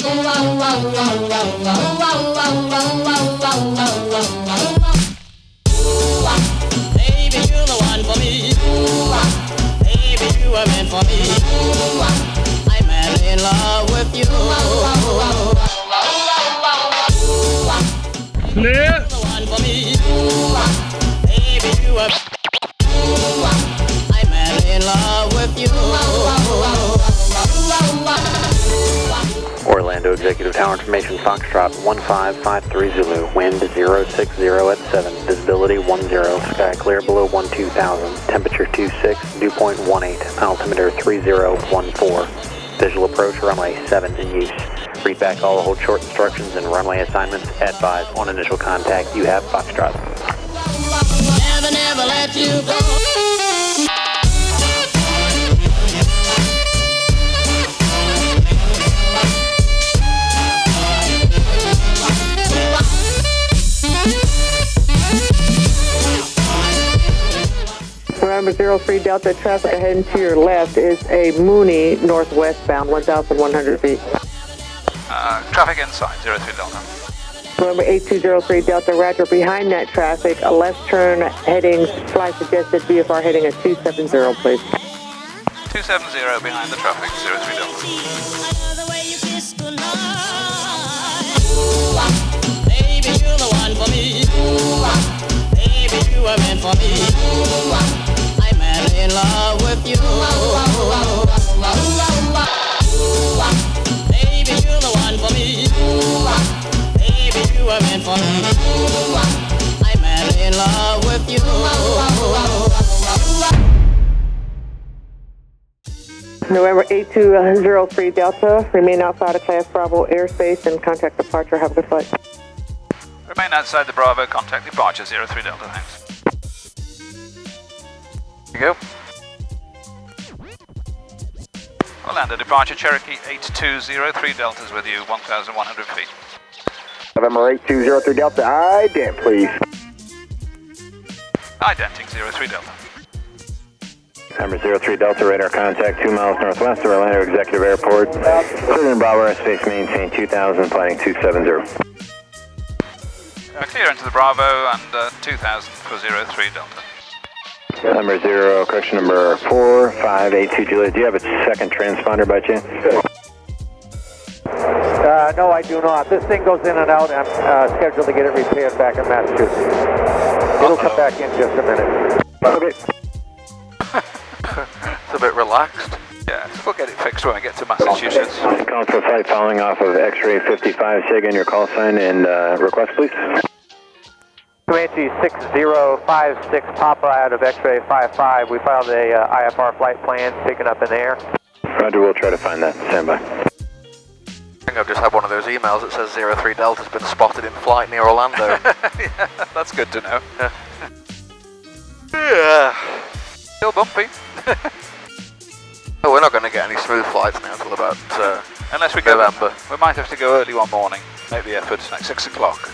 Baby, you're the one for me. Baby, you were meant for me. I'm madly in love with you. You're the one for me. Baby, you were. I'm madly in love with you. Orlando Executive Tower Information, Foxtrot 1553 Zulu, wind 060 at 7, visibility 10, sky clear below 12,000, temperature 26, dew point 18, altimeter 3014, visual approach runway 7 in use. Read back all the hold short instructions and runway assignments. Advise on initial contact you have Foxtrot. Never, never let you go. November 03 Delta, traffic ahead and to your left is a Mooney northwestbound, 1,100 feet. Traffic inside, 03 Delta. November 8203 Delta, roger. Behind that traffic, a left turn heading, fly suggested VFR heading at 270, please. 270 behind the traffic, 03 Delta. Baby, you're the one for me. Baby, you were meant for me. I'm madly in love with you. Baby, you're the one for me. Baby, you were meant for me. I'm madly in love with you. November 8203 Delta, remain outside of Class Bravo airspace and contact departure. Have a good flight. Remain outside the Bravo, contact departure, 03 Delta, thanks. Here you go. Orlando departure, Cherokee 8203 Delta's with you, 1,100 feet. November 8203 Delta, ident please. Identing 03 Delta. Number 03 Delta, radar contact 2 miles northwest of Orlando Executive Airport. Clear in Bravo airspace, maintain 2000, flighting 270. Clear into the Bravo and 2000 for 03 Delta. Number 0, correction number 4582 Juliet. Do you have a second transponder by chance? No, I do not. This thing goes in and out. I'm scheduled to get it repaired back in Massachusetts. It'll come back in just a minute. Okay. It's a bit relaxed. Yeah, so we'll get it fixed when we get to Massachusetts. Calling for a flight following off of X-ray 55. Say again your call sign and request, please. Comanche 6056 Papa out of X-ray 55. We filed a IFR flight plan picking up in the air. Roger, we'll try to find that. Stand by. I think I've just had one of those emails that says 03 Delta's been spotted in flight near Orlando. Yeah, that's good to know. Yeah. Still bumpy. Oh, we're not going to get any smooth flights now until about unless we go November. We might have to go early one morning. Make the effort, like 6 o'clock.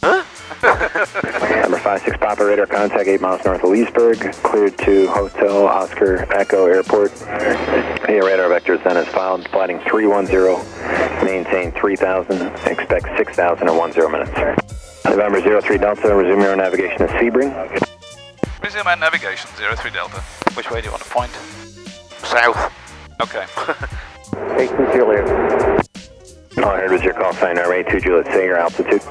Huh? Number 56 Papa, radar contact 8 miles north of Leesburg. Cleared to Hotel Oscar Echo Airport. Your radar vectors then is filed. Flighting 310. Maintain 3000. Expect 6010 minutes. November 03 Delta, resume your navigation to Sebring. Resume our navigation, 03 Delta. Which way do you want to point? South. Okay. 82 Juliet. All I heard was your call sign, number 82 Juliet. Say your altitude.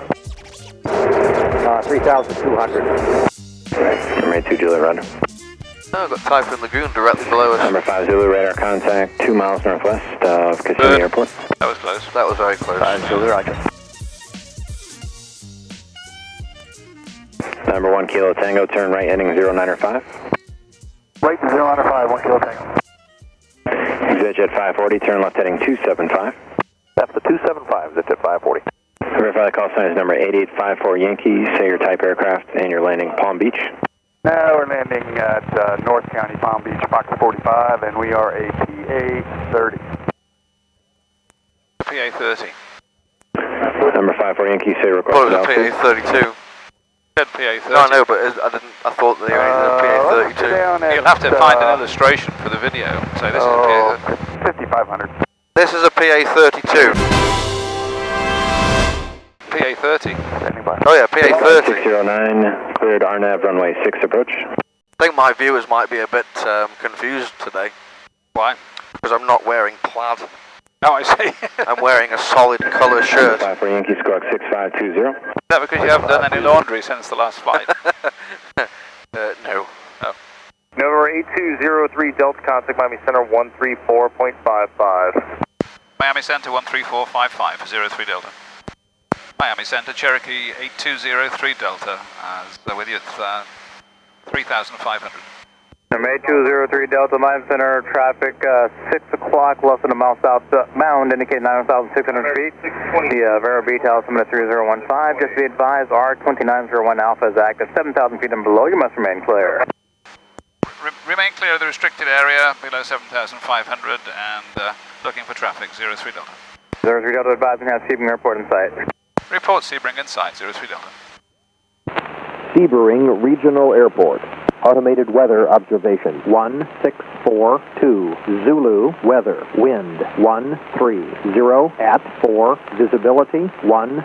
3,200. Number 82 Juliet, roger. Oh, I've got Typhoon Lagoon directly below us. Number 5 Zulu, radar contact 2 miles northwest of CANON Airport. That was close. That was very close. 5 Zulu, roger. Number 1 Kilo Tango, turn right heading 095. Right to 095, 1 Kilo Tango. EasyJet 540, turn left heading 275. That's the 275, that's at 540. Verify the call sign is number 8854 Yankee. Say your type aircraft and you're landing Palm Beach. We're landing at North County, Palm Beach, Fox 45, and we are a PA-30. PA-30. Number 54 Yankee, say request. Well, it was a PA-32. Said PA-30. No, I know, but I thought they were PA-32. You'll have to find an illustration for the video. So this is PA-30. 5,500. This is a PA-32. PA-30? Oh yeah, PA-30. 609, cleared RNAV runway 6 approach. I think my viewers might be a bit confused today. Why? Because I'm not wearing plaid. Oh, I see. I'm wearing a solid colour shirt. 5 for Yankee, squawk 6520. Is that because you haven't done any laundry since the last flight? No. Oh. November 8203 Delta, contact Miami Center 134.55. Miami Center 13455, 03 Delta. Miami Center, Cherokee 8203 Delta, with you at 3,500. Number 8203 Delta, Miami Center, traffic 6 o'clock, less than a mile southbound, indicate 9,600 feet. The Vero Beach altimeter 3015, just be advised, R2901 Alpha is active, 7,000 feet and below, you must remain clear. Remain clear of the restricted area below 7,500 and looking for traffic, 03 Delta. 03 Delta advising has Sebring Airport in sight. Report Sebring in sight, 03 Delta. Sebring Regional Airport. Automated weather observation 1642 Zulu weather wind 130 at 4 visibility 10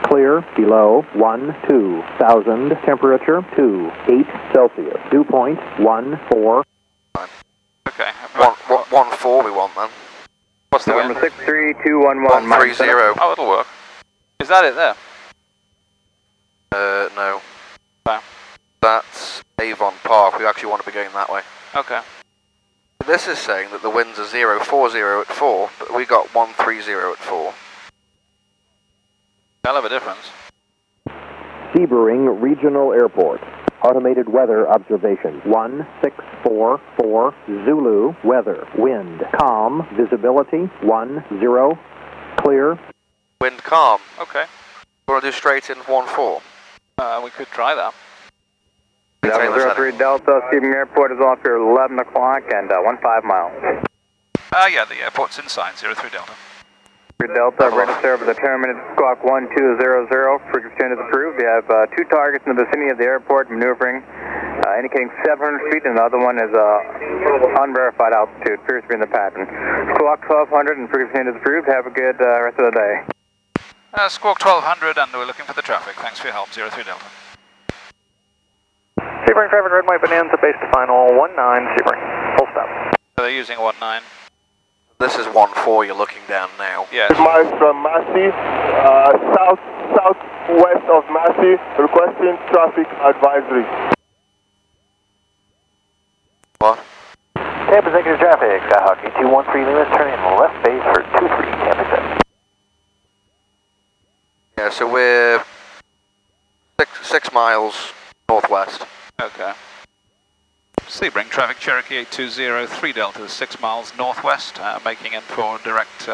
clear below 12,000 temperature 28 Celsius dew point 14. Okay. 1-4 we want then. What's the wind? Number 63211 130. Oh, it'll work. Is that it there? No. No. That's Avon Park. We actually want to be going that way. Okay. This is saying that the winds are 040 at 4, but we got 130 at 4. Hell of a difference. Sebring Regional Airport. Automated weather observation 1644 Zulu weather wind calm visibility 10 clear. Wind calm. Okay. We want to do straight in 1-4. We could try that. Number 03 Delta, Sebring Airport is off here 11 o'clock and 15 miles. Yeah, the airport's inside, 03 Delta. Delta, ready to serve with a terminated squawk 1200. Frequency change is approved. We have 2 targets in the vicinity of the airport maneuvering, indicating 700 feet, and the other one is unverified altitude. Appears to be in the pattern. Squawk 1200 and frequency change is approved. Have a good rest of the day. Squawk 1200 and we're looking for the traffic. Thanks for your help, 03 Delta. Sebring traffic, runway Bonanza, base to final 19, Sebring. Full stop. So they're using 19. This is 1-4 you're looking down now. Yes. Miles from Massey, southwest of Massey, requesting traffic advisory. What? Tampa executive traffic, Skyhawk 8213 Lima, turn in left base for 23, Tampa 7. Yeah, so we're 6 miles northwest. Okay. Sebring traffic, Cherokee 8203 Delta, 6 miles northwest, making in for direct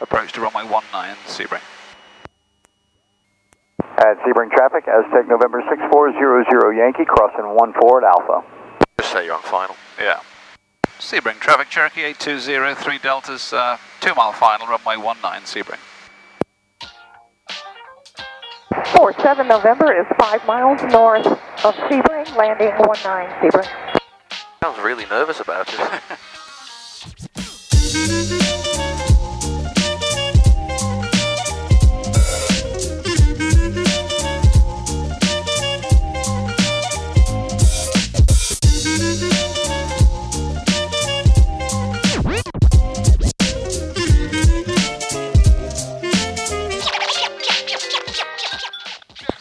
approach to runway 19, Sebring. At Sebring traffic, Aztec November 6400 Yankee, crossing 14 at Alpha. Just say you're on final. Yeah. Sebring traffic, Cherokee 8203 Delta's 2 mile final, runway 19, Sebring. 47 November is 5 miles north of Sebring, landing 19 Sebring. Sounds really nervous about it.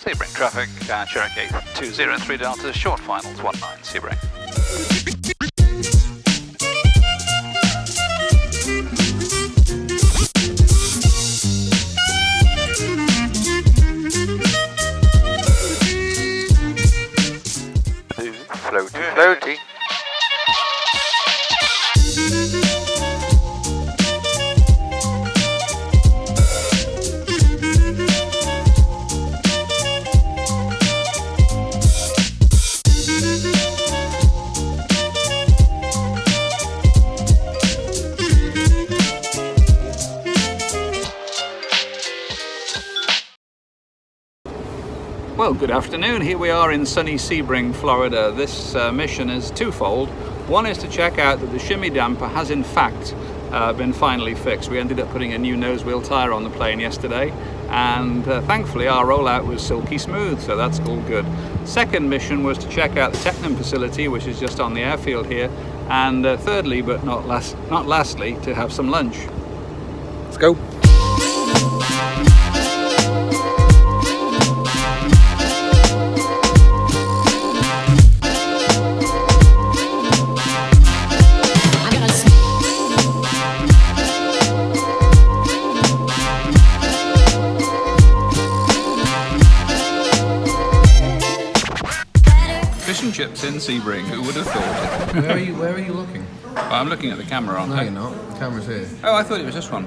Sebring traffic, Cherokee 203 Delta, short finals 19, Sebring. Floaty. Well, good afternoon. Here we are in sunny Sebring, Florida. This mission is twofold. One is to check out that the shimmy damper has in fact been finally fixed. We ended up putting a new nose wheel tyre on the plane yesterday, and thankfully our rollout was silky smooth, so that's all good. Second mission was to check out the Tecnam facility, which is just on the airfield here, and thirdly, but not lastly, to have some lunch. Let's go. Fish and chips in Sebring, who would have thought it? Where are you looking? Well, I'm looking at the camera, aren't I? No, you're not. The camera's here. Oh, I thought it was this one.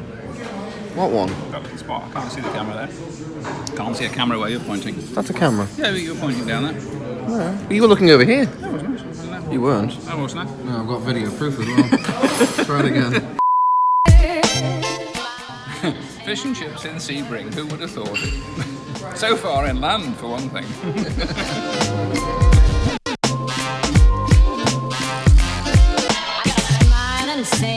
What one? That little spot. I can't see the camera there. Can't see a camera where you're pointing. That's a camera. Yeah, but you're pointing down there. No. But you were looking over here. No, I wasn't. You weren't. I wasn't. No, I've got video proof as well. Try it again. Fish and chips in Sebring, who would have thought it? So far inland, for one thing. Say